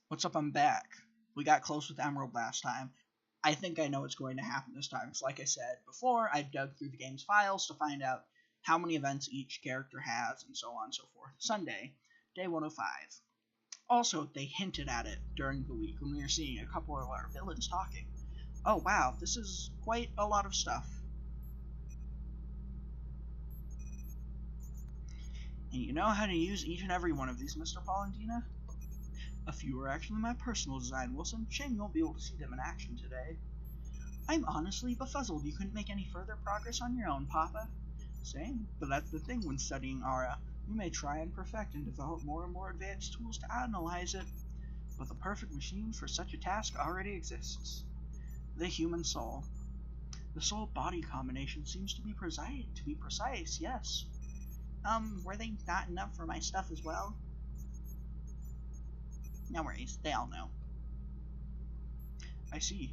What's up? I'm back. We got close with Emerald last time. I think I know what's going to happen this time. So like I said before, I dug through the game's files to find out how many events each character has, and so on and so forth. Sunday, day 105. Also, they hinted at it during the week when we were seeing a couple of our villains talking. Oh wow, this is quite a lot of stuff. And you know how to use each and every one of these, Mr. Palandina? A few are actually my personal design, Wilson. Shame you won't be able to see them in action today. I'm honestly befuzzled you couldn't make any further progress on your own, Papa. Same, but that's the thing when studying Aura. You may try and perfect and develop more and more advanced tools to analyze it, but the perfect machine for such a task already exists. The human soul. The soul-body combination seems to be precise, yes. Were they not enough for my stuff as well? No worries, they all know. I see.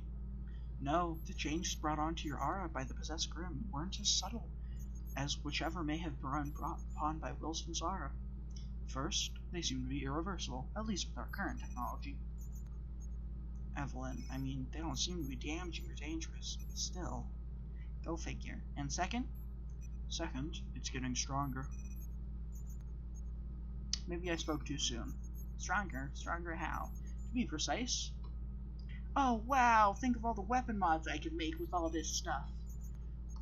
No, the changes brought onto your aura by the possessed Grimm weren't as subtle as whichever may have been brought upon by Wilson's aura. First, they seem to be irreversible, at least with our current technology. Evelyn, I mean, they don't seem to be damaging or dangerous. Still, go figure. And second? Second, it's getting stronger. Maybe I spoke too soon. Stronger? Stronger how? To be precise. Oh wow, think of all the weapon mods I could make with all this stuff.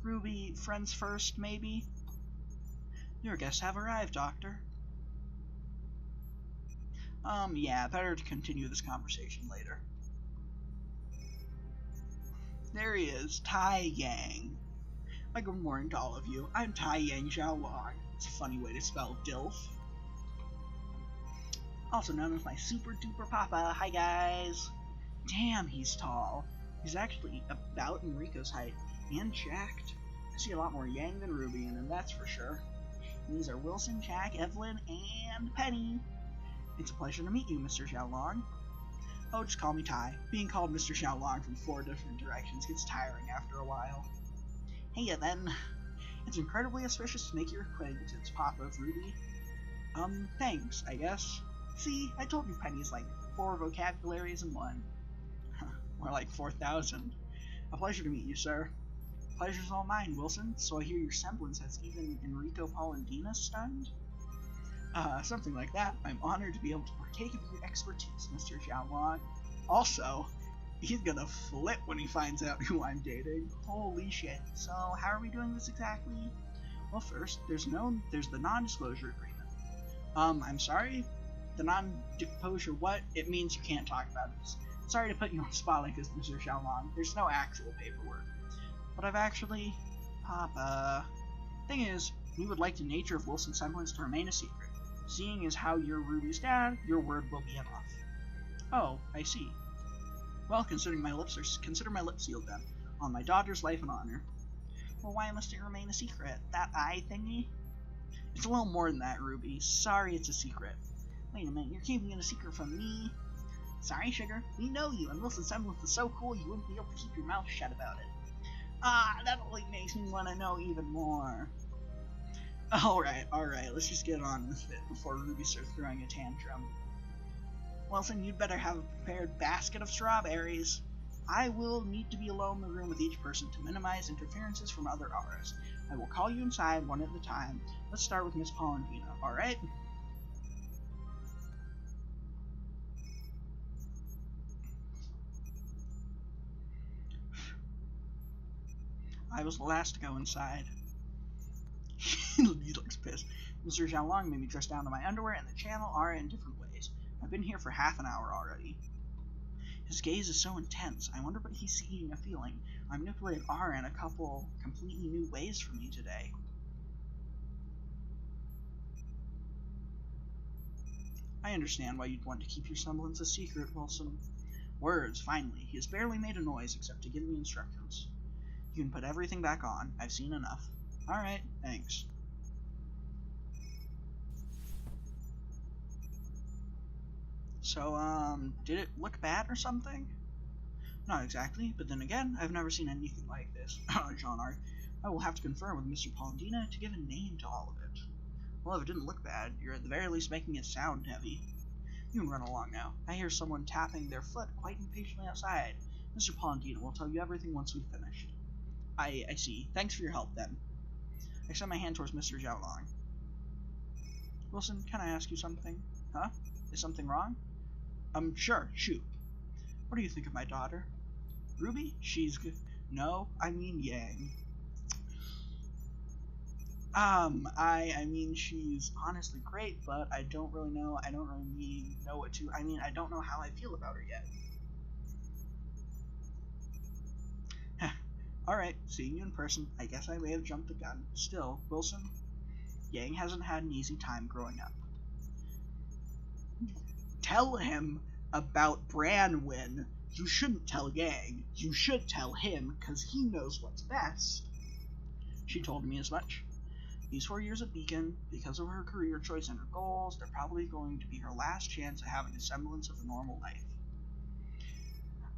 Ruby, friends first, maybe? Your guests have arrived, Doctor. Yeah, better to continue this conversation later. There he is, Taiyang. Good morning to all of you. I'm Taiyang Xiao Long. It's a funny way to spell DILF. Also known as my super duper papa. Hi guys. Damn, he's tall. He's actually about Enrico's height, and jacked. I see a lot more Yang than Ruby in him, that's for sure. And these are Wilson, Jack, Evelyn, and Penny. It's a pleasure to meet you, Mr. Xiao Long. Oh, just call me Tai. Being called Mr. Xiao Long from 4 different directions gets tiring after a while. Hey then. It's incredibly auspicious to make your acquaintance, Papa of Ruby. Thanks, I guess. See, I told you Penny's like 4 vocabularies in 1. More like 4,000. A pleasure to meet you, sir. Pleasure's all mine, Wilson. So I hear your semblance has even Enrico Palandina stunned? Something like that. I'm honored to be able to partake of your expertise, Mr. Xiao Long. Also, he's gonna flip when he finds out who I'm dating. Holy shit. So, how are we doing this exactly? Well, first, there's the non-disclosure agreement. I'm sorry? The non-disclosure what? It means you can't talk about this. Sorry to put you on the spot like this, Mr. Xiao Long. There's no actual paperwork. But I've actually... Papa... Thing is, we would like the nature of Wilson's semblance to remain a secret. Seeing as how you're Ruby's dad, your word will be enough. Oh, I see. Well, consider my lips sealed then. On my daughter's life and honor. Well, why must it remain a secret? That eye thingy? It's a little more than that, Ruby. Sorry it's a secret. Wait a minute, you're keeping it a secret from me? Sorry, sugar. We know you, and Wilson's semblance is so cool you wouldn't be able to keep your mouth shut about it. That only makes me want to know even more. Alright, let's just get on with it before Ruby starts throwing a tantrum. Wilson, you'd better have a prepared basket of strawberries. I will need to be alone in the room with each person to minimize interferences from other auras. I will call you inside one at a time. Let's start with Miss Palandina, alright? I was the last to go inside. He looks pissed. Mr. Xiao Long made me dress down to my underwear and the channel aura in different ways. I've been here for half an hour already. His gaze is so intense. I wonder what he's seeing or feeling. I manipulated aura in a couple completely new ways for me today. I understand why you'd want to keep your semblance a secret, Wilson. Words, finally. He has barely made a noise except to give me instructions. You can put everything back on. I've seen enough. Alright, thanks. So, did it look bad or something? Not exactly, but then again, I've never seen anything like this. Jean-Art, I will have to confer with Mr. Palandina to give a name to all of it. Well, if it didn't look bad, you're at the very least making it sound heavy. You can run along now. I hear someone tapping their foot quite impatiently outside. Mr. Palandino will tell you everything once we've finished. I see. Thanks for your help, then. I extend my hand towards Mr. Xiao Long. Wilson, can I ask you something? Huh? Is something wrong? Sure, shoot. What do you think of my daughter? Ruby? She's good. No, I mean Yang. I mean, she's honestly great, but I don't really know. I don't really know what to. I mean, I don't know how I feel about her yet. Alright, seeing you in person, I guess I may have jumped the gun. Still, Wilson, Yang hasn't had an easy time growing up. Tell him about Branwyn. You shouldn't tell Yang. You should tell him, because he knows what's best. She told me as much. These 4 years at Beacon, because of her career choice and her goals, they're probably going to be her last chance at having a semblance of a normal life.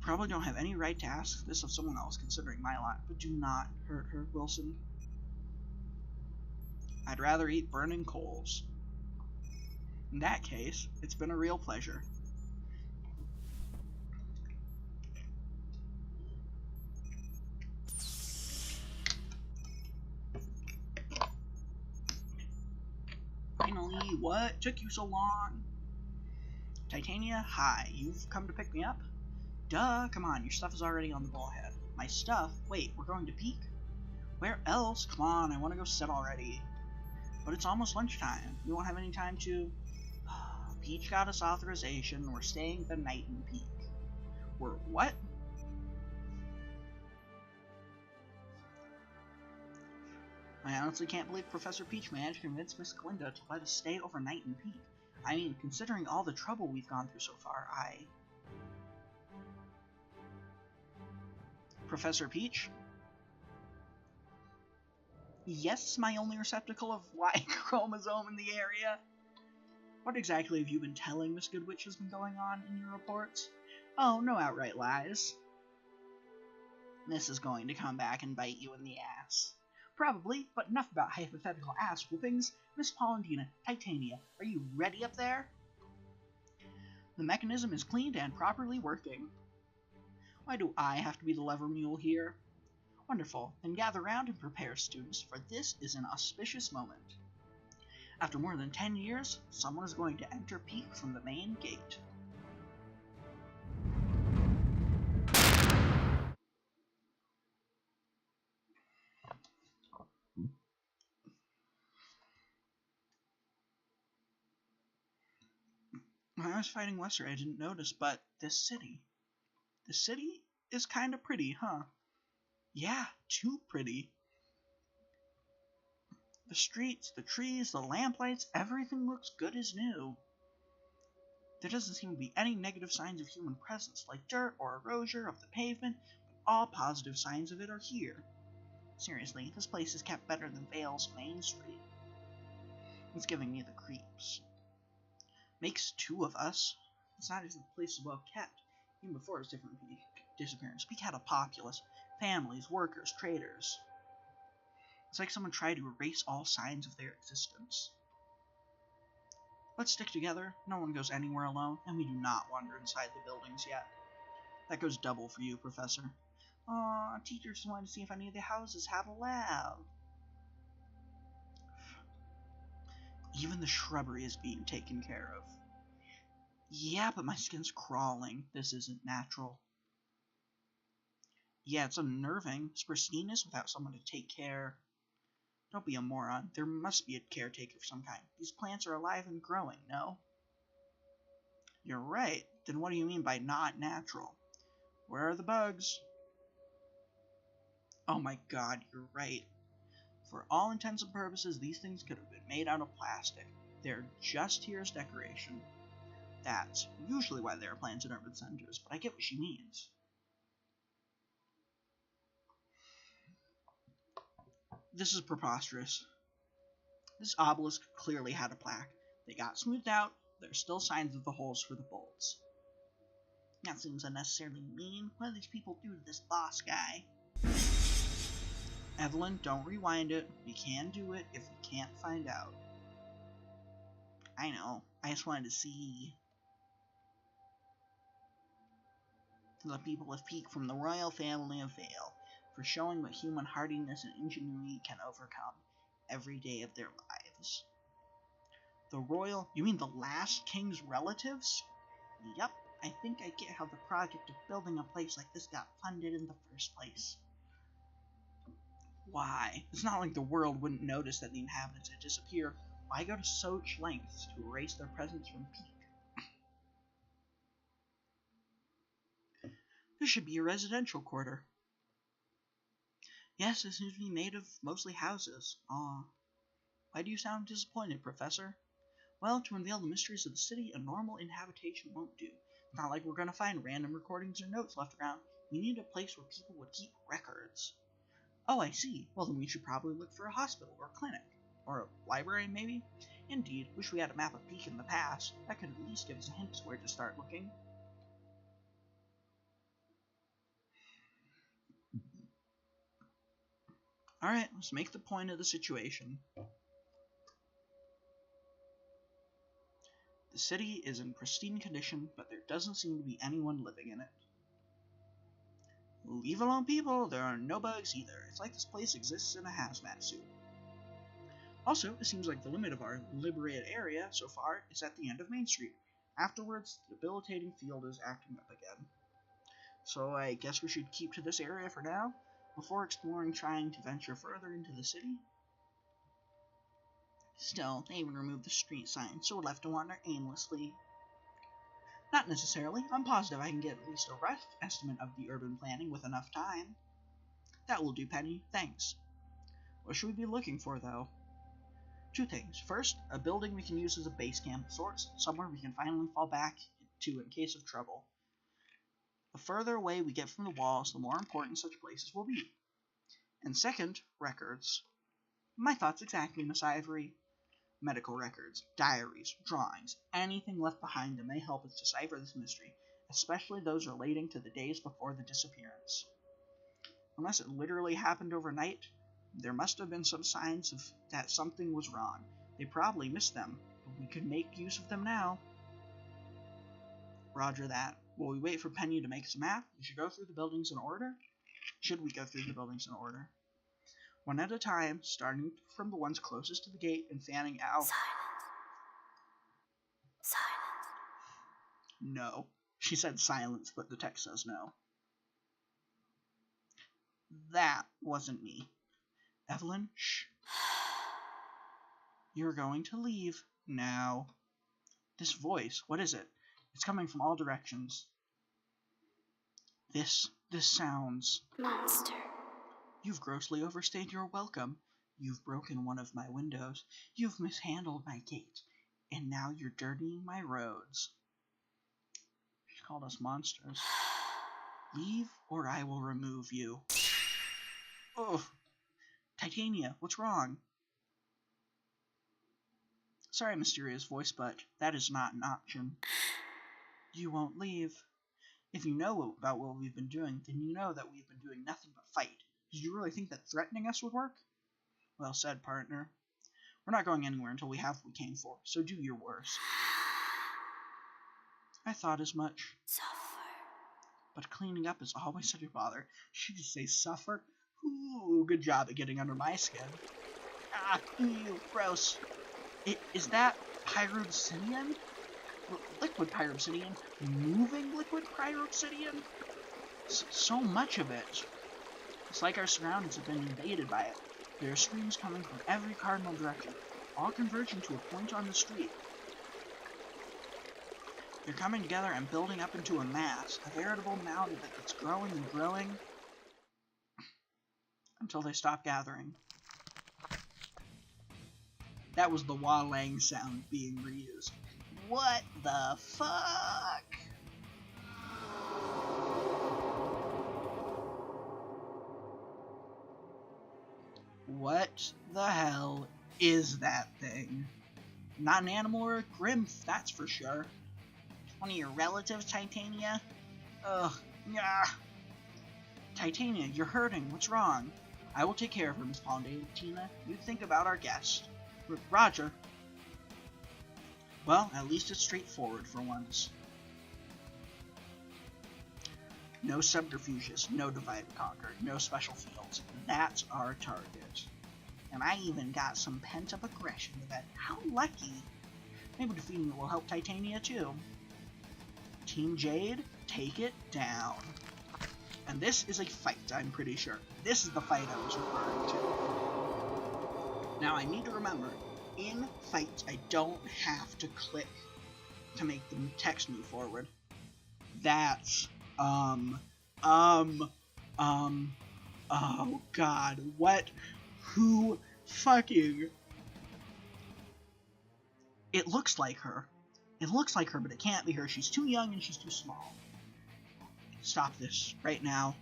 Probably don't have any right to ask this of someone else considering my lot, but do not hurt her, Wilson. I'd rather eat burning coals. In that case, it's been a real pleasure. Finally, what took you so long? Titania, hi, you've come to pick me up? Duh, come on, your stuff is already on the bulkhead. My stuff? Wait, we're going to Peak? Where else? Come on, I want to go sit already. But it's almost lunchtime. We won't have any time to... Peach got us authorization. We're staying the night in Peak. We're what? I honestly can't believe Professor Peach managed to convince Miss Glinda to let us stay overnight in Peak. I mean, considering all the trouble we've gone through so far, Professor Peach? Yes, my only receptacle of Y chromosome in the area. What exactly have you been telling Miss Goodwitch has been going on in your reports? Oh, no outright lies. This is going to come back and bite you in the ass. Probably, but enough about hypothetical ass whoopings. Miss Palandina, Titania, are you ready up there? The mechanism is cleaned and properly working. Why do I have to be the lever mule here? Wonderful, then gather round and prepare, students, for this is an auspicious moment. After more than 10 years, someone is going to enter Peak from the main gate. When I was fighting Wester, I didn't notice, but this city is kind of pretty, huh? Yeah, too pretty. The streets, the trees, the lamplights, everything looks good as new. There doesn't seem to be any negative signs of human presence, like dirt or erosion of the pavement, but all positive signs of it are here. Seriously, this place is kept better than Vale's Main Street. It's giving me the creeps. Makes two of us. It's not as if the place is well kept. Even before his disappearance, Peak had a populace. Families, workers, traders. It's like someone tried to erase all signs of their existence. Let's stick together. No one goes anywhere alone, and we do not wander inside the buildings yet. That goes double for you, Professor. Aw, teachers wanted to see if any of the houses have a lab. Even the shrubbery is being taken care of. Yeah, but my skin's crawling. This isn't natural. Yeah, it's unnerving. It's pristineness without someone to take care. Don't be a moron. There must be a caretaker of some kind. These plants are alive and growing, no? You're right. Then what do you mean by not natural? Where are the bugs? Oh my god, you're right. For all intents and purposes, these things could have been made out of plastic. They're just here as decoration. That's usually why there are plants in urban centers, but I get what she means. This is preposterous. This obelisk clearly had a plaque. They got smoothed out. There's still signs of the holes for the bolts. That seems unnecessarily mean. What do these people do to this boss guy? Evelyn, don't rewind it. We can do it if we can't find out. I know. I just wanted to see. The people of Peak from the royal family of Vale, for showing what human hardiness and ingenuity can overcome every day of their lives. The royal, you mean the last king's relatives? Yup, I think I get how the project of building a place like this got funded in the first place. Why? It's not like the world wouldn't notice that the inhabitants had disappeared. Why go to such lengths to erase their presence from Peak? This should be a residential quarter. Yes, it seems to be made of mostly houses. Aw. Why do you sound disappointed, Professor? Well, to unveil the mysteries of the city, a normal inhabitation won't do. It's not like we're going to find random recordings or notes left around. We need a place where people would keep records. Oh, I see. Well, then we should probably look for a hospital or clinic. Or a library, maybe? Indeed, wish we had a map of Peak in the past. That could at least give us a hint as where to start looking. Alright, let's make the point of the situation. The city is in pristine condition, but there doesn't seem to be anyone living in it. Leave alone, people. There are no bugs either. It's like this place exists in a hazmat suit. Also, it seems like the limit of our liberated area so far is at the end of Main Street. Afterwards, the debilitating field is acting up again. So I guess we should keep to this area for now, before exploring trying to venture further into the city. Still, they even removed the street sign, so we're left to wander aimlessly. Not necessarily. I'm positive I can get at least a rough estimate of the urban planning with enough time. That will do, Penny. Thanks. What should we be looking for, though? Two things. First, a building we can use as a base camp of sorts, somewhere we can finally fall back to in case of trouble. The further away we get from the walls, the more important such places will be. And second, records. My thoughts exactly, Miss Ivory. Medical records, diaries, drawings, anything left behind that may help us decipher this mystery, especially those relating to the days before the disappearance. Unless it literally happened overnight, there must have been some signs of that something was wrong. They probably missed them, but we could make use of them now. Roger that. While we wait for Penny to make us a map, we should go through the buildings in order? Should we go through the buildings in order? One at a time, starting from the ones closest to the gate and fanning out. Silence. No. She said silence, but the text says no. That wasn't me. Evelyn, shh. You're going to leave now. This voice, what is it? It's coming from all directions. This sounds... Monster. You've grossly overstayed your welcome. You've broken one of my windows. You've mishandled my gate. And now you're dirtying my roads. She called us monsters. Leave or I will remove you. Ugh. Titania, what's wrong? Sorry, mysterious voice, but that is not an option. You won't leave. If you know about what we've been doing, then you know that we've been doing nothing but fight. Did you really think that threatening us would work? Well said, partner. We're not going anywhere until we have what we came for, so do your worst. I thought as much. Suffer. But cleaning up is always such a bother. Should you say suffer? Ooh, good job at getting under my skin. Ah, ew, gross. Is that pyroxenium? Liquid pyroxenium? Moving liquid pyroxenium? So much of it. It's like our surroundings have been invaded by it. There are streams coming from every cardinal direction, all converging to a point on the street. They're coming together and building up into a mass, a veritable mound of it that's growing and growing until they stop gathering. That was the Wa-Lang sound being reused. What the fuck? What the hell is that thing? Not an animal or a Grimph, that's for sure. One of your relatives, Titania? Ugh, yeah. Titania, you're hurting. What's wrong? I will take care of her, Miss Tina. You think about our guest. Roger. Well, at least it's straightforward for once. No subterfuges, no divide and conquer, no special fields. That's our target. And I even got some pent-up aggression with that. How lucky! Maybe defeating it will help Titania too. Team Jade, take it down. And this is a fight, I'm pretty sure. This is the fight I was referring to. Now I need to remember, in fights I don't have to click to make the text move forward. That's, oh god, what? Who fucking... It looks like her. It looks like her, but it can't be her. She's too young and she's too small. Stop this right now.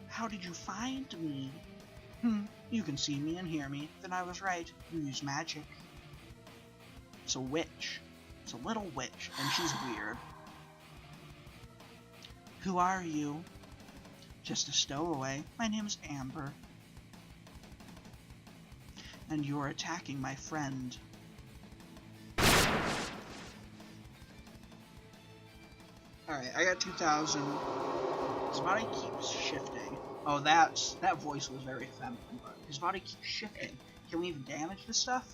How did you find me? You can see me and hear me. Then I was right. You use magic. It's a witch. It's a little witch, and she's weird. Who are you? Just a stowaway. My name is Amber. And you're attacking my friend. Alright, I got 2,000. His body keeps shifting. Oh, that voice was very feminine, but his body keeps shifting. Can we even damage this stuff?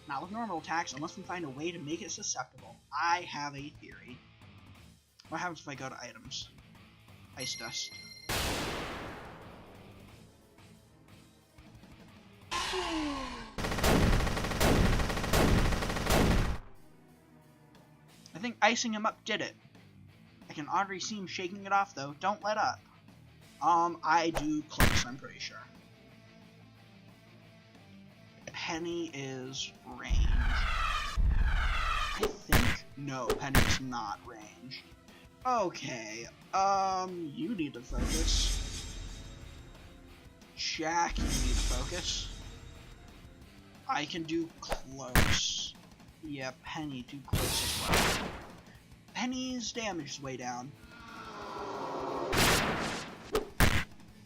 Not with normal attacks, unless we find a way to make it susceptible. I have a theory. What happens if I go to items? Ice dust. I think icing him up did it. I can already see him shaking it off though. Don't let up. I do close, I'm pretty sure. Penny is ranged. I think... No, Penny's not ranged. Okay, you need to focus. Jack, you need to focus. I can do close. Yeah, Penny, do close as well. Penny's damage is way down.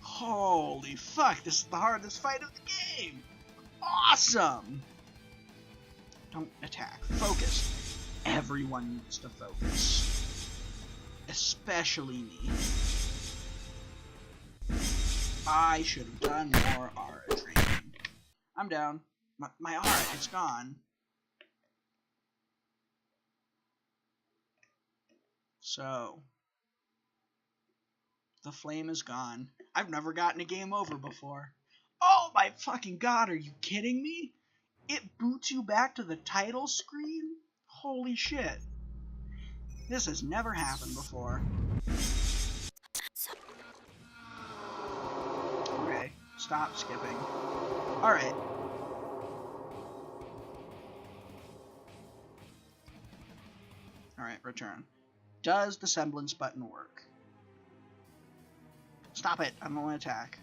Holy fuck, this is the hardest fight of the game! Awesome! Don't attack. Focus. Everyone needs to focus. Especially me. I should have done more aura training. I'm down. My aura, it's gone. So, the flame is gone. I've never gotten a game over before. Oh my fucking god, are you kidding me? It boots you back to the title screen? Holy shit. This has never happened before. Okay, stop skipping. Alright. Alright, return. Does the semblance button work? Stop it, I don't want to attack.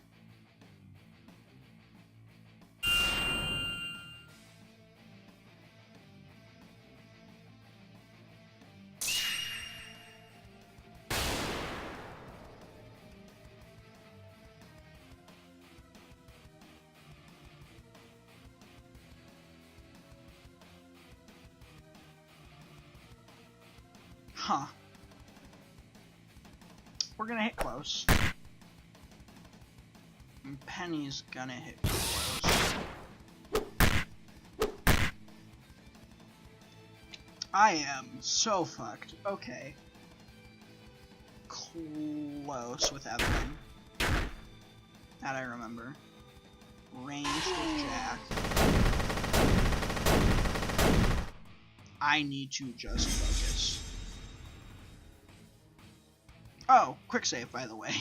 Huh. We're gonna hit close. And Penny's gonna hit close. I am so fucked. Okay. Close with Evelyn. That I remember. Ranged with Jack. I need to just focus. Oh, quick save, by the way.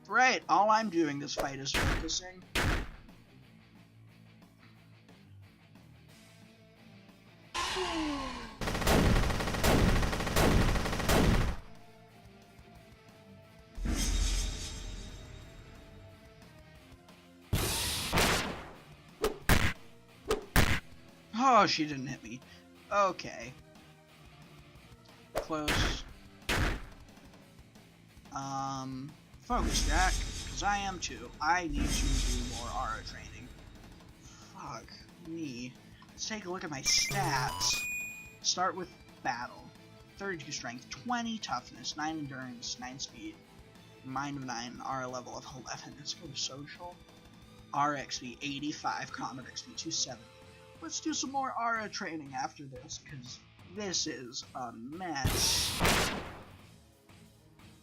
Right, all I'm doing this fight is focusing. Oh, she didn't hit me. Okay. Close. Focus, Jack, because I am too. I need to do more aura training. Fuck me. Let's take a look at my stats. Start with battle. 32 strength, 20 toughness, 9 endurance, 9 speed, mind of 9, aura level of 11. Let's go to social. Aura XP 85, combat XP 270. Let's do some more aura training after this, because this is a mess.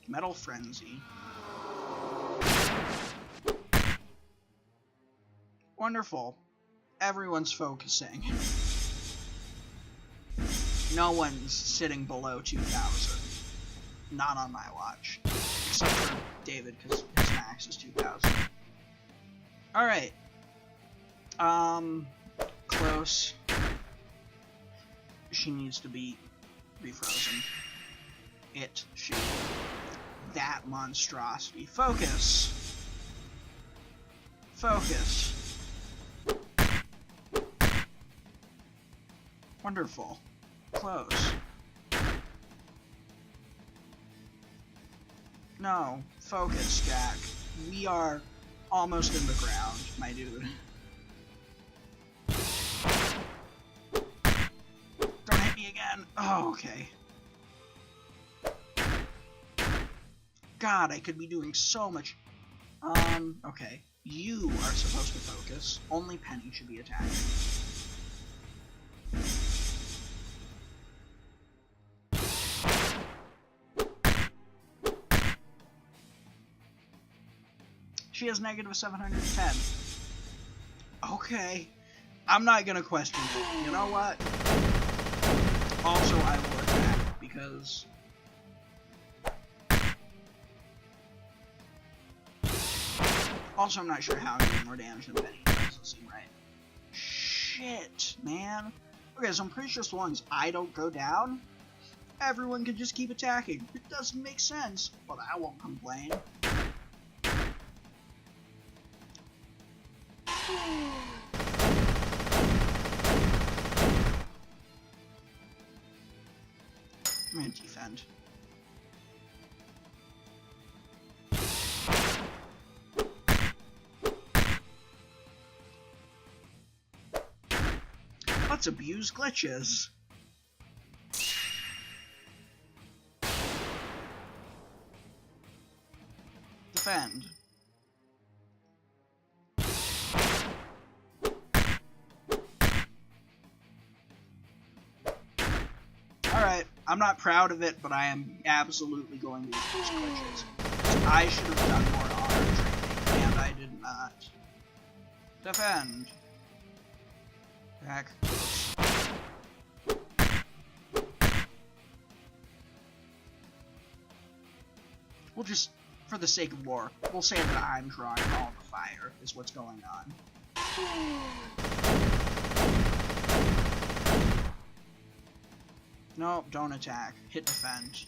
Metal Frenzy. Wonderful. Everyone's focusing. No one's sitting below 2,000. Not on my watch. Except for David, because his max is 2,000. Alright. Close. She needs to be refrozen. She. That monstrosity. Focus! Focus. Wonderful. Close. No. Focus, Jack. We are almost in the ground, my dude. Don't hit me again. Oh, okay. God, I could be doing so much. Okay. You are supposed to focus. Only Penny should be attacking. She has negative 710. Okay. I'm not gonna question it. You know what? Also, I will attack, because... Also, I'm not sure how I'm doing more damage than Penny. That doesn't seem right. Shit, man. Okay, so I'm pretty sure as long as I don't go down, everyone can just keep attacking. It doesn't make sense, but I won't complain. I'm gonna defend. Let's abuse glitches. Defend. Alright, I'm not proud of it, but I am absolutely going to use glitches. I should have done more honor training, and I did not. Defend. Back. We'll just, for the sake of war, we'll say that I'm drawing all the fire, is what's going on. No, don't attack. Hit defend.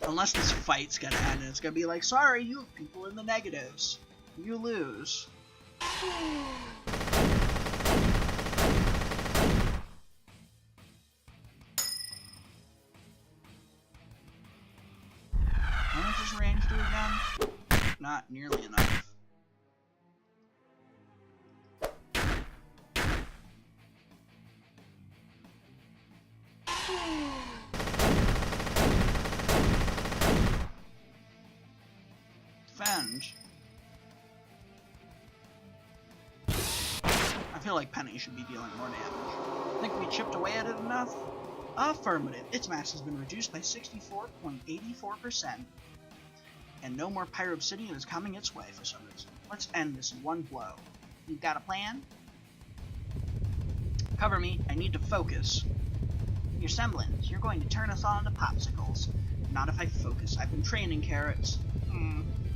Unless this fight's gonna end and it's gonna be like, sorry, you have people in the negatives. You lose. How much does range do again? Not nearly enough. Defend. I feel like Penny should be dealing more damage. Think we chipped away at it enough? Affirmative. Its mass has been reduced by 64.84%. And no more pyro-obsidian is coming its way for some reason. Let's end this in one blow. You got a plan? Cover me. I need to focus. Your semblance. You're going to turn us all into popsicles. Not if I focus. I've been training carrots.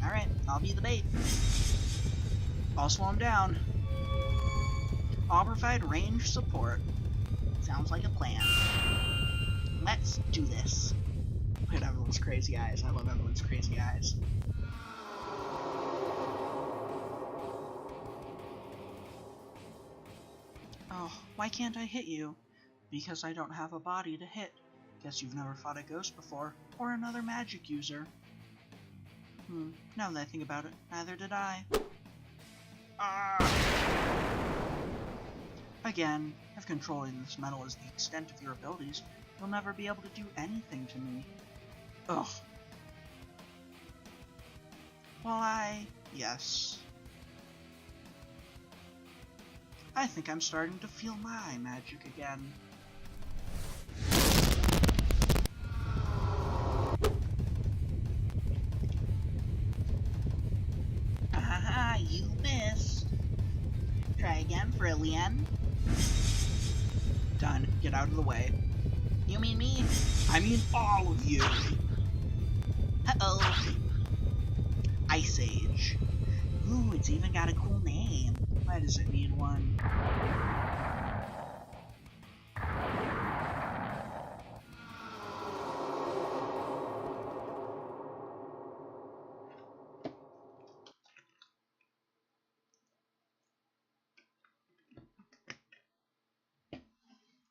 Alright, I'll be the bait. I'll slow him down. I'll provide range support. Sounds like a plan. Let's do this. Look at Evelyn's crazy eyes. I love Evelyn's crazy eyes. Oh, why can't I hit you? Because I don't have a body to hit. Guess you've never fought a ghost before, or another magic user. Now that I think about it, neither did I. Again, if controlling this metal is the extent of your abilities, you'll never be able to do anything to me. Ugh. Well, yes. I think I'm starting to feel my magic again. Haha, you missed. Try again for Lien. Done. Get out of the way. You mean me? I mean all of you. Uh-oh. Ice Age. Ooh, it's even got a cool name. Why does it need one?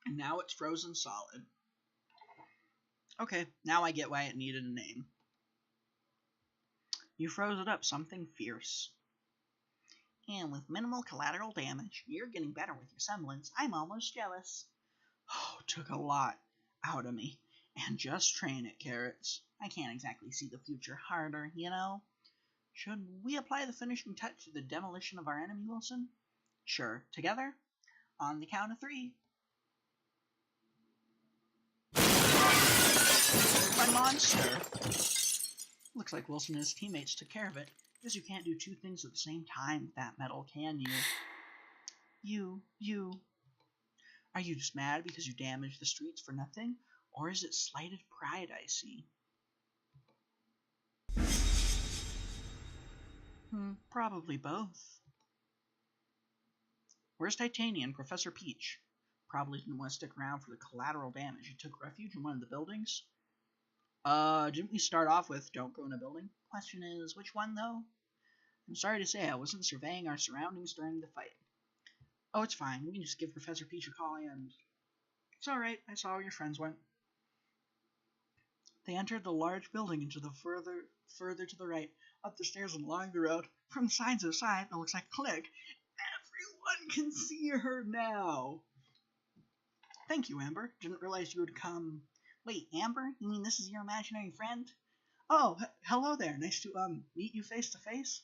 And now it's frozen solid. Okay, now I get why it needed a name. You froze it up something fierce. And with minimal collateral damage, you're getting better with your semblance. I'm almost jealous. Oh, took a lot out of me. And just train it, Carrots. I can't exactly see the future harder, you know? Should we apply the finishing touch to the demolition of our enemy, Wilson? Sure. Together? On the count of 3. My monster! Looks like Wilson and his teammates took care of it. Guess you can't do 2 things at the same time with that metal, can you? You. Are you just mad because you damaged the streets for nothing? Or is it slighted pride I see? Probably both. Where's Titania and Professor Peach? Probably didn't want to stick around for the collateral damage. He took refuge in one of the buildings. Didn't we start off with don't go in a building? Question is, which one though? I'm sorry to say I wasn't surveying our surroundings during the fight. Oh, it's fine. We can just give Professor Peach a call and... It's alright. I saw where your friends went. They entered the large building into the further to the right, up the stairs and along the road. From the sides of the side, it looks like a clinic. Everyone can see her now. Thank you, Amber. Didn't realize you would come. Wait, Amber? You mean this is your imaginary friend? Oh, hello there. Nice to, meet you face to face.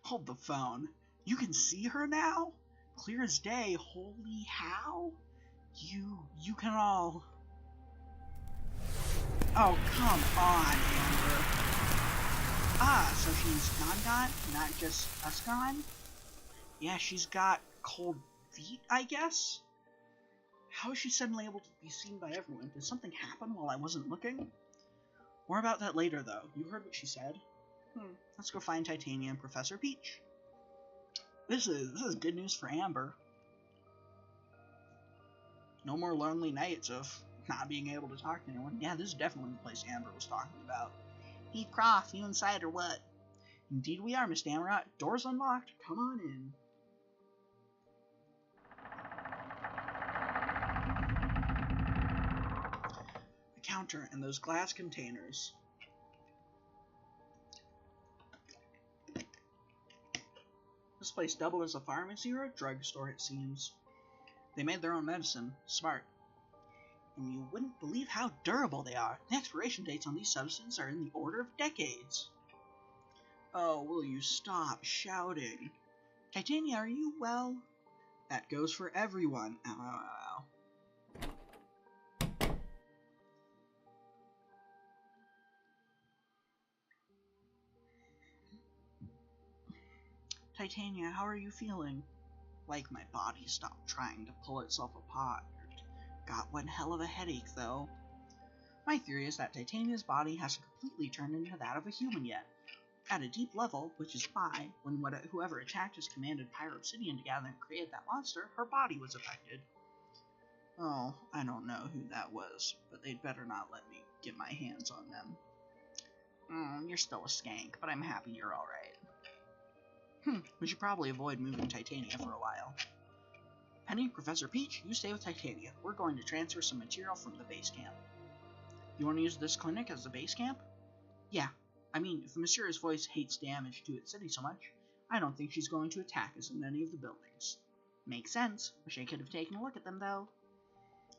Hold the phone. You can see her now? Clear as day. Holy how? You can all... Oh, come on, Amber. Ah, so she's gone? Not just us gone? Yeah, she's got cold feet, I guess? How is she suddenly able to be seen by everyone? Did something happen while I wasn't looking? More about that later, though. You heard what she said? Let's go find Titania and Professor Peach. This is good news for Amber. No more lonely nights of not being able to talk to anyone. Yeah, this is definitely the place Amber was talking about. Heath Croft, you inside or what? Indeed we are, Miss Damrot. Door's unlocked. Come on in. The counter and those glass containers. This place doubled as a pharmacy or a drugstore, it seems. They made their own medicine. Smart. And you wouldn't believe how durable they are. The expiration dates on these substances are in the order of decades. Oh, will you stop shouting? Titania, are you well? That goes for everyone. Ow, ow, ow, ow. Titania, how are you feeling? Like my body stopped trying to pull itself apart. Got one hell of a headache, though. My theory is that Titania's body hasn't completely turned into that of a human yet. At a deep level, which is why, when whoever attacked us commanded Pyro-Obsidian to gather and create that monster, her body was affected. Oh, I don't know who that was, but they'd better not let me get my hands on them. You're still a skank, but I'm happy you're alright. We should probably avoid moving Titania for a while. Penny, Professor Peach, you stay with Titania. We're going to transfer some material from the base camp. You want to use this clinic as the base camp? Yeah. I mean, if the mysterious voice hates damage to its city so much, I don't think she's going to attack us in any of the buildings. Makes sense. Wish I could have taken a look at them, though.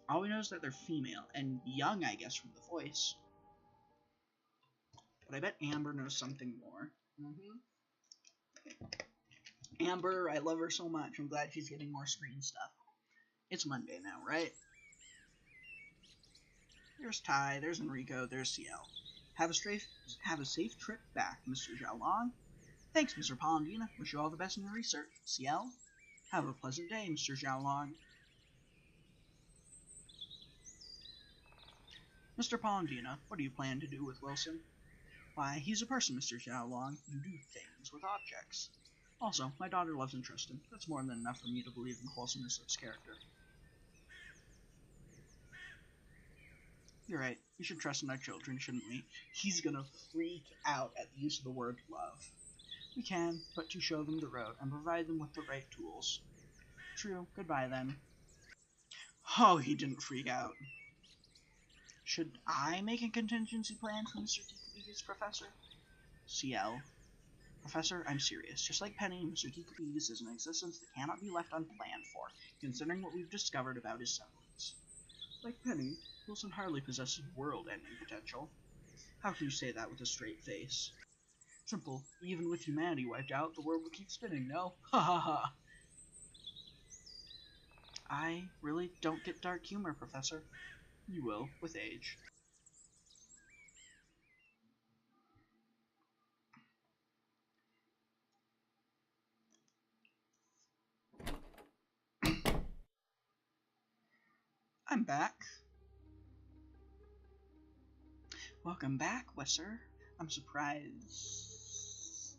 All we know is that they're female, and young, I guess, from the voice. But I bet Amber knows something more. Amber, I love her so much. I'm glad she's getting more screen stuff. It's Monday now, right? There's Ty, there's Enrico, there's CL. Have a safe trip back, Mr. Xiao Long. Thanks, Mr. Polendina. Wish you all the best in your research. CL? Have a pleasant day, Mr. Xiao Long. Mr. Polendina, what do you plan to do with Wilson? Why, he's a person, Mr. Xiao Long. You do things with objects. Also, my daughter loves and trusts him. That's more than enough for me to believe in the wholesomeness of his character. You're right. We should trust in our children, shouldn't we? He's gonna freak out at the use of the word love. We can, but to show them the road and provide them with the right tools. True. Goodbye, then. Oh, he didn't freak out. Should I make a contingency plan for Mr. Tikubiga's professor? CL. Professor, I'm serious. Just like Penny, Mr. Tikubigas is an existence that cannot be left unplanned for, considering what we've discovered about his semblance. Like Penny, Wilson hardly possesses world-ending potential. How can you say that with a straight face? Simple. Even with humanity wiped out, the world will keep spinning, no? Ha ha ha! I really don't get dark humor, Professor. You will, with age. I'm back. Welcome back, Wesser. I'm surprised.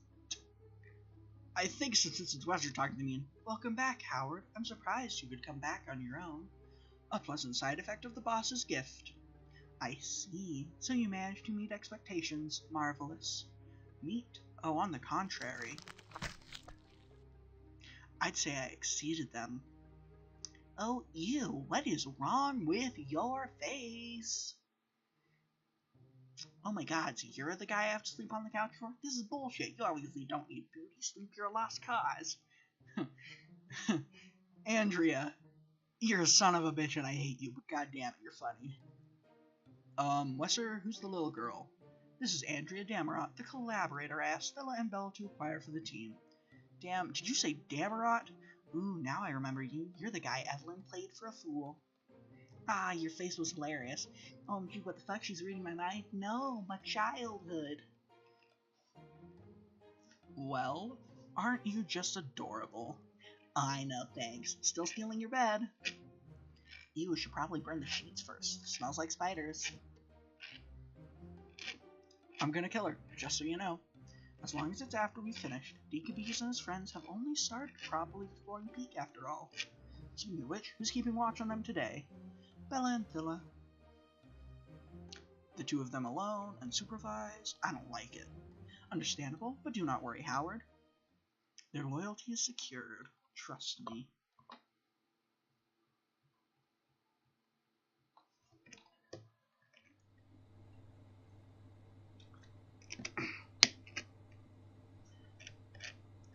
I think since it's Wesser talking to me, welcome back, Howard. I'm surprised you could come back on your own. A pleasant side effect of the boss's gift. I see. So you managed to meet expectations. Marvelous. Meet? Oh, on the contrary. I'd say I exceeded them. Oh, ew, what is wrong with your face? Oh my god, so you're the guy I have to sleep on the couch for? This is bullshit. You obviously don't need food. You sleep, you're a lost cause. Andrea, you're a son of a bitch and I hate you, but goddamn it, you're funny. Wesser, who's the little girl? This is Andrea Damarot, the collaborator I asked Stella and Bella to acquire for the team. Damn, did you say Damarot? Ooh, now I remember you. You're the guy Evelyn played for a fool. Ah, your face was hilarious. Oh, gee, what the fuck? She's reading my mind? No, my childhood. Well, aren't you just adorable? I know, thanks. Still stealing your bed. You should probably burn the sheets first. Smells like spiders. I'm gonna kill her, just so you know. As long as it's after we've finished. Decabees and his friends have only started properly exploring Peak after all. Speaking of which, who's keeping watch on them today? Bella and Thilla. The two of them alone, unsupervised? I don't like it. Understandable, but do not worry, Howard. Their loyalty is secured. Trust me.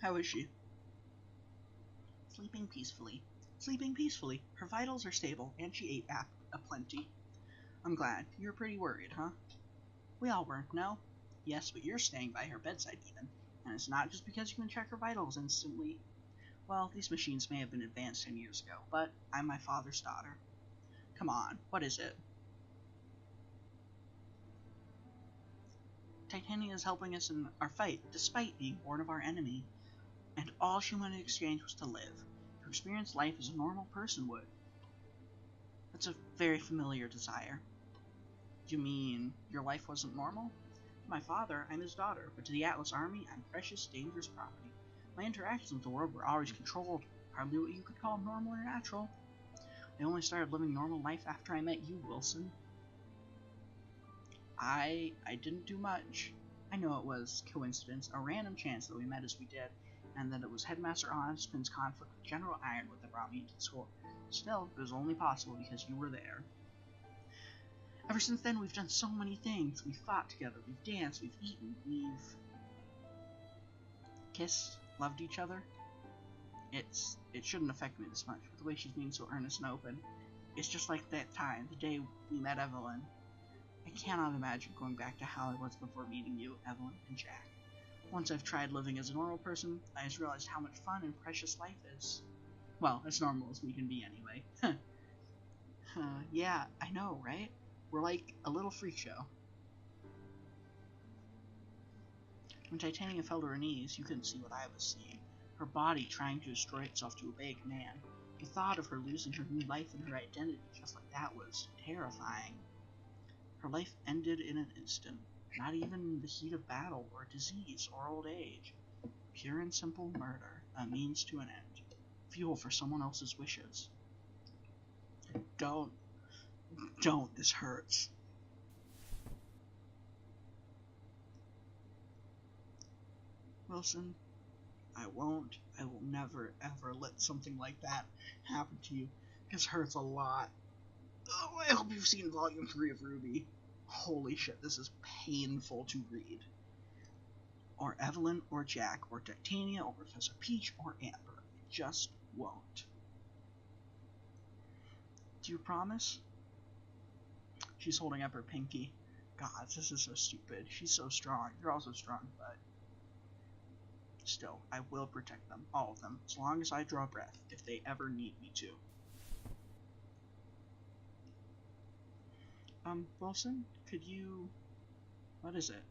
How is she? Sleeping peacefully. Sleeping peacefully. Her vitals are stable, and she ate aplenty. I'm glad. You're pretty worried, huh? We all were, no? Yes, but you're staying by her bedside even. And it's not just because you can check her vitals instantly. Well, these machines may have been advanced 10 years ago, but I'm my father's daughter. Come on, what is it? Titania is helping us in our fight, despite being born of our enemy. And all she wanted in exchange was to live, to experience life as a normal person would. That's a very familiar desire. You mean your life wasn't normal? To my father, I'm his daughter, but to the Atlas Army, I'm precious, dangerous property. My interactions with the world were always controlled, hardly what you could call normal or natural. I only started living normal life after I met you, Wilson. I didn't do much. I know it was coincidence, a random chance that we met as we did, and that it was Headmaster Onspen's conflict with General Ironwood that that brought me to the school. Still, it was only possible because you were there. Ever since then, we've done so many things. We've fought together, we've danced, we've eaten, we've kissed, loved each other. It shouldn't affect me this much, but the way she's being so earnest and open, it's just like that time, the day we met Evelyn. I cannot imagine going back to how I was before meeting you, Evelyn and Jack. Once I've tried living as a normal person, I just realized how much fun and precious life is. Well, as normal as we can be anyway. Yeah, I know, right? We're like a little freak show. When Titania fell to her knees, you couldn't see what I was seeing. Her body trying to destroy itself to obey a command. The thought of her losing her new life and her identity just like that was terrifying. Her life ended in an instant. Not even the heat of battle, or disease, or old age. Pure and simple murder, a means to an end. Fuel for someone else's wishes. Don't, this hurts. Wilson, I will never, ever let something like that happen to you. This hurts a lot. Oh, I hope you've seen Volume 3 of Ruby. Holy shit, this is painful to read. Or Evelyn, or Jack, or Titania, or Professor Peach, or Amber. It just won't. Do you promise? She's holding up her pinky. God, this is so stupid. She's so strong. You're also strong, but still, I will protect them. All of them. As long as I draw breath, if they ever need me to. Wilson, could you... What is it?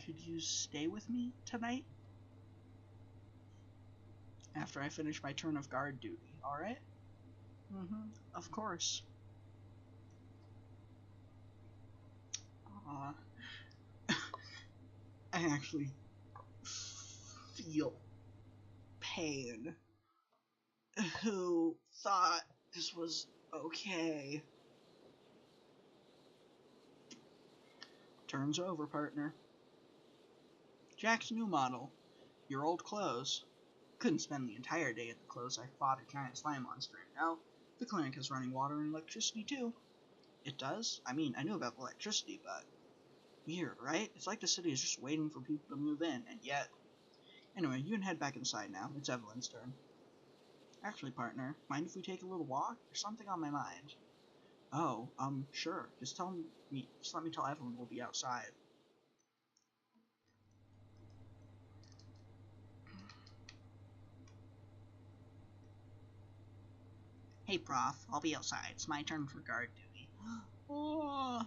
Could you stay with me tonight? After I finish my turn of guard duty, alright? Of course. I actually feel pain. Who thought this was okay? Turn's over, partner. Jack's new model. Your old clothes. Couldn't spend the entire day at the clothes I fought a giant slime monster in. Now, the clinic has running water and electricity too. It does? I mean, I knew about the electricity, but... Weird, right? It's like the city is just waiting for people to move in, and yet... Anyway, you can head back inside now. It's Evelyn's turn. Actually, partner, mind if we take a little walk? There's something on my mind. Oh, sure. Just let me tell Evelyn we'll be outside. Hey, Prof, I'll be outside. It's my turn for guard duty. Oh,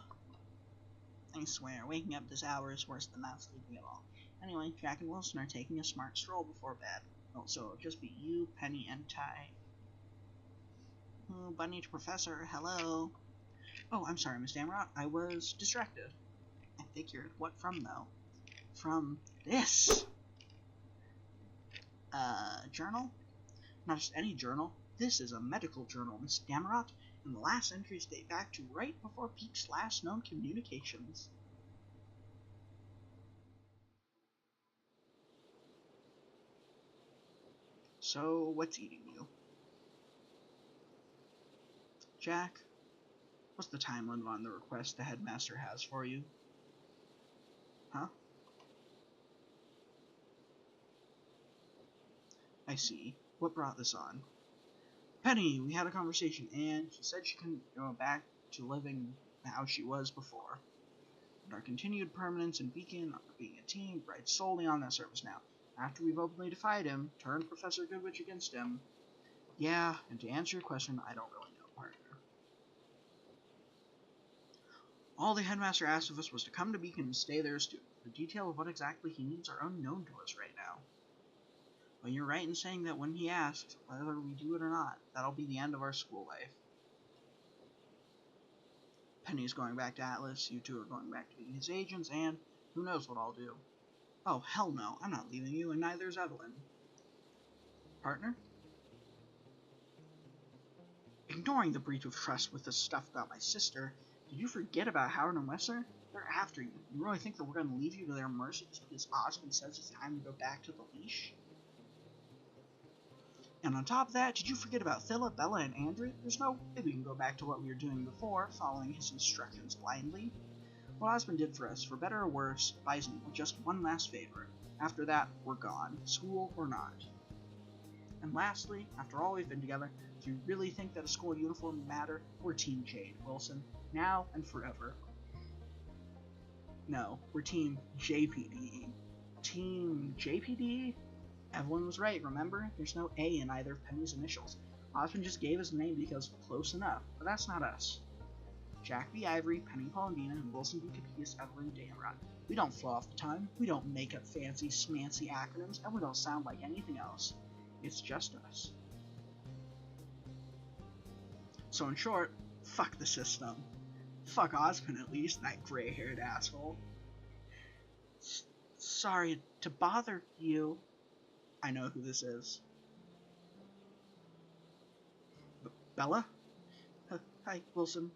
I swear, waking up this hour is worse than not sleeping at all. Anyway, Jack and Wilson are taking a smart stroll before bed. Oh, so it'll just be you, Penny, and Ty. Oh, Bunny to Professor, hello. Oh, I'm sorry, Miss Damrot. I was distracted. I figured. What from, though? From this. Journal? Not just any journal. This is a medical journal, Miss Damrot, and the last entries date back to right before Peach's last known communications. So, what's eating you? Jack, what's the time limit on the request the headmaster has for you? Huh? I see. What brought this on? Penny, we had a conversation, and she said she couldn't go back to living how she was before. And our continued permanence in Beacon, being a team, rides solely on that service now. After we've openly defied him, turned Professor Goodwitch against him. Yeah, and to answer your question, I don't really know, partner. All the headmaster asked of us was to come to Beacon and stay there as students. The detail of what exactly he needs are unknown to us right now. But you're right in saying that when he asks, whether we do it or not, that'll be the end of our school life. Penny's going back to Atlas, you two are going back to being his agents, and who knows what I'll do. Oh, hell no, I'm not leaving you, and neither is Evelyn. Partner? Ignoring the breach of trust with the stuff about my sister, did you forget about Howard and Wesser? They're after you. You really think that we're going to leave you to their mercy just because Osmond says it's time to go back to the leash? And on top of that, did you forget about Philip, Bella, and Andrew? There's no way we can go back to what we were doing before, following his instructions blindly. What Osmond did for us, for better or worse, buys me with just one last favor. After that, we're gone, school or not. And lastly, after all we've been together, do you really think that a school uniform would matter? We're Team Jade, Wilson, now and forever. No, we're Team JPDE. Team JPDE? Evelyn was right, remember? There's no A in either of Penny's initials. Osmond just gave his name because close enough, but that's not us. Jack B. Ivory, Penny Paulina, and Wilson B. Capias, Evelyn Damrod. We don't flow off the time, we don't make up fancy, smancy acronyms, and we don't sound like anything else. It's just us. So in short, fuck the system. Fuck Osmond at least, that gray-haired asshole. Sorry to bother you. I know who this is. Bella? Hi, Wilson.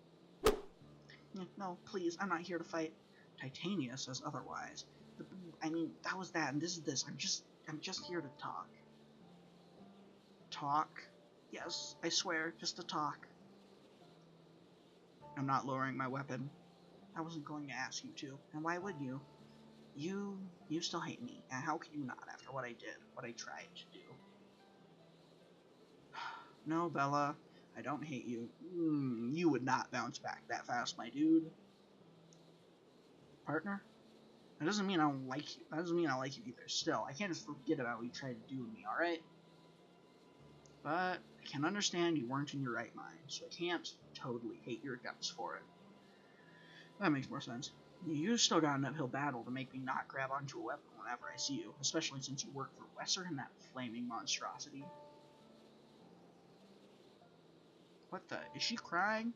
No, please, I'm not here to fight. Titania says otherwise. I mean, that was that, and this is this. I'm just here to talk. Talk? Yes, I swear, just to talk. I'm not lowering my weapon. I wasn't going to ask you to, and why would you? You still hate me, and how could you not after what I did, what I tried to do? No, Bella, I don't hate you. You would not bounce back that fast, my dude. Partner? That doesn't mean I don't like you. That doesn't mean I like you either. Still, I can't just forget about what you tried to do with me, alright? But I can understand you weren't in your right mind, so I can't totally hate your guts for it. That makes more sense. You still got an uphill battle to make me not grab onto a weapon whenever I see you, especially since you work for Wesser and that flaming monstrosity. What the? Is she crying?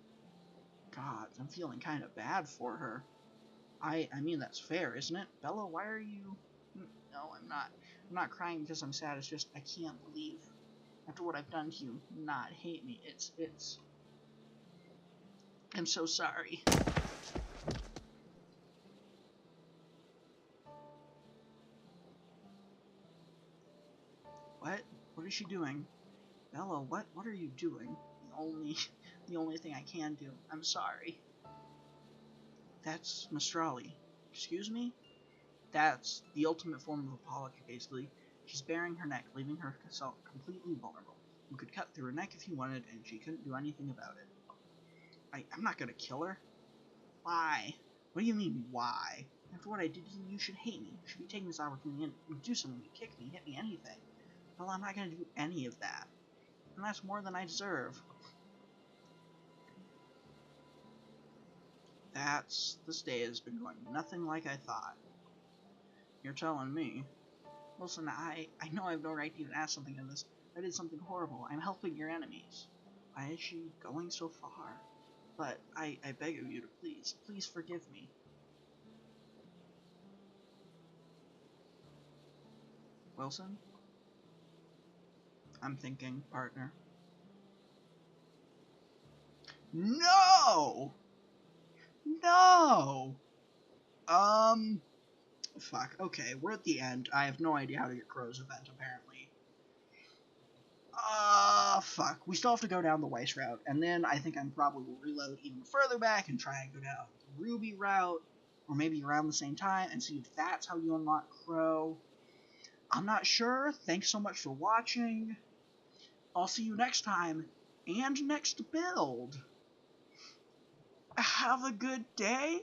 God, I'm feeling kind of bad for her. I mean, that's fair, isn't it? Bella, why are you... No, I'm not. I'm not crying because I'm sad. It's just I can't believe, after what I've done to you, not hate me. It's... I'm so sorry. What? What is she doing? Bella, what are you doing? The only thing I can do. I'm sorry. That's Mastrali. Excuse me? That's the ultimate form of apology, basically. She's baring her neck, leaving herself completely vulnerable. You could cut through her neck if you wanted, and she couldn't do anything about it. I'm not gonna kill her. Why? What do you mean, why? After what I did to you, you should hate me. You should be taking this opportunity and do something. Kick me, hit me, anything. Well, I'm not gonna do any of that. And that's more than I deserve. This day has been going nothing like I thought. You're telling me. Listen, I know I have no right to even ask something of this. I did something horrible. I'm helping your enemies. Why is she going so far? But I beg of you to please forgive me. Wilson? I'm thinking, partner. No! No! Fuck. Okay, we're at the end. I have no idea how to get Crow's event, apparently. Fuck. We still have to go down the Weiss route, and then I think I'm probably will reload even further back and try and go down the Ruby route, or maybe around the same time, and see if that's how you unlock Crow. I'm not sure. Thanks so much for watching. I'll see you next time, and next build. Have a good day.